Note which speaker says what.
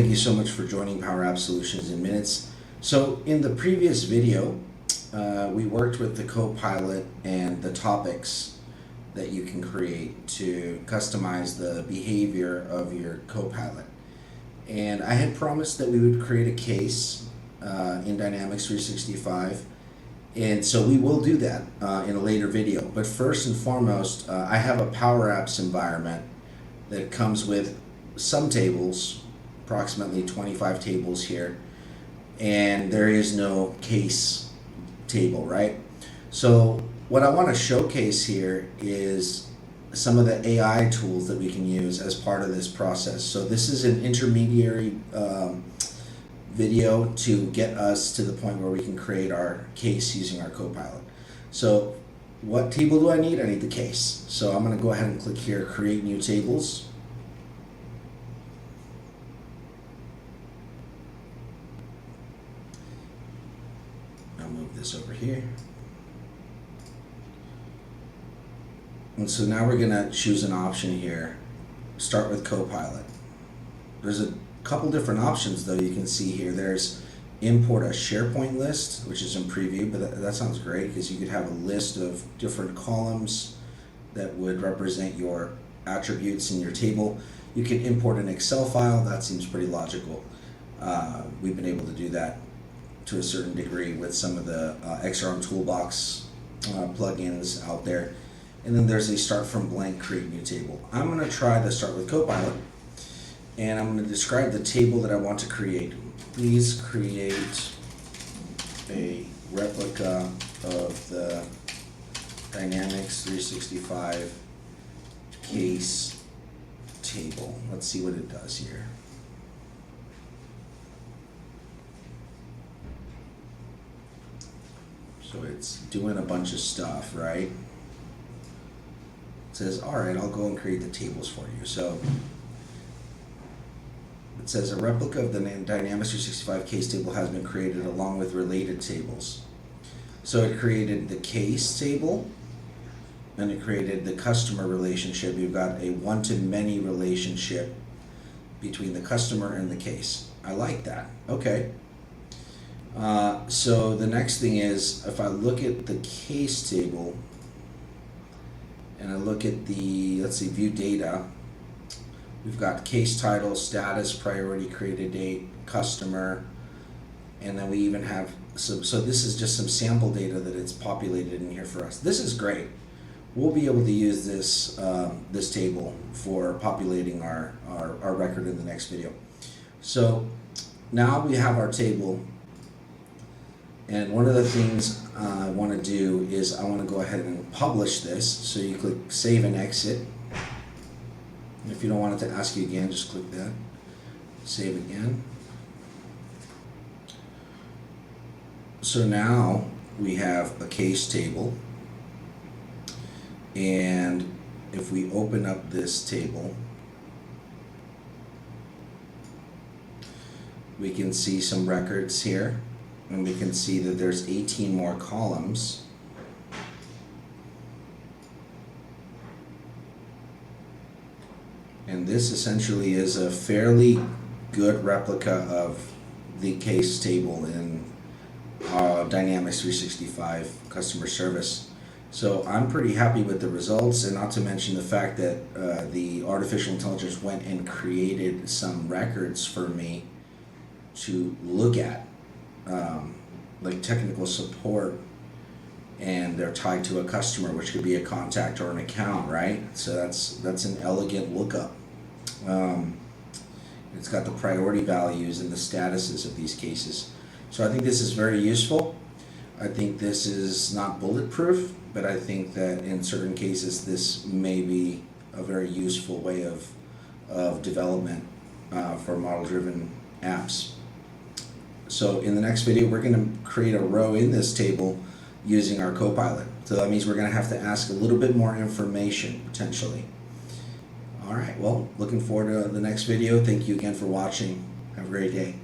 Speaker 1: thank you so much for joining Power App Solutions in Minutes. So in the previous video, we worked with the Copilot and the topics that you can create to customize the behavior of your Copilot. And I had promised that we would create a case in Dynamics 365. And so we will do that in a later video. But first and foremost, I have a Power Apps environment that comes with some tables, approximately 25 tables here, and there is no case table, right? So what I want to showcase here is some of the AI tools that we can use as part of this process. So this is an intermediary video to get us to the point where we can create our case using our Copilot. So what table do I need? I need the case. So I'm going to go ahead and click here, create new tables. I'll move this over here. And so now we're going to choose an option here. Start with Copilot. There's a couple different options though you can see here. There's import a SharePoint list, which is in preview, but that sounds great because you could have a list of different columns that would represent your attributes in your table. You can import an Excel file. That seems pretty logical. We've been able to do that to a certain degree with some of the XRM Toolbox plugins out there. And then there's a start from blank, create new table. I'm going to try the start with Copilot, and I'm going to describe the table that I want to create. Please create a replica of the Dynamics 365 case table. Let's see what it does here. So it's doing a bunch of stuff, right? It says, all right, I'll go and create the tables for you. So it says a replica of the Dynamics 365 case table has been created along with related tables. So it created the case table and it created the customer relationship. You've got a one-to-many relationship between the customer and the case. I like that. Okay. So the next thing is, if I look at the case table and I look at the, let's see, view data, we've got case title, status, priority, created date, customer, and then we even have, so this is just some sample data that it's populated in here for us. This is great. We'll be able to use this, this table for populating our record in the next video. So now we have our table. And one of the things I want to do is I want to go ahead and publish this. So you click save and exit. And if you don't want it to ask you again, just click that. Save again. So now we have a case table. And if we open up this table, we can see some records here. And we can see that there's 18 more columns. And this essentially is a fairly good replica of the case table in Dynamics 365 customer service. So I'm pretty happy with the results, and not to mention the fact that the artificial intelligence went and created some records for me to look at. Like technical support, and they're tied to a customer, which could be a contact or an account, right? So that's an elegant lookup. It's got the priority values and the statuses of these cases. So I think this is very useful. I think this is not bulletproof, but I think that in certain cases this may be a very useful way of development for model-driven apps. So in the next video, we're going to create a row in this table using our Copilot. So that means we're going to have to ask a little bit more information, potentially. All right, well, looking forward to the next video. Thank you again for watching. Have a great day.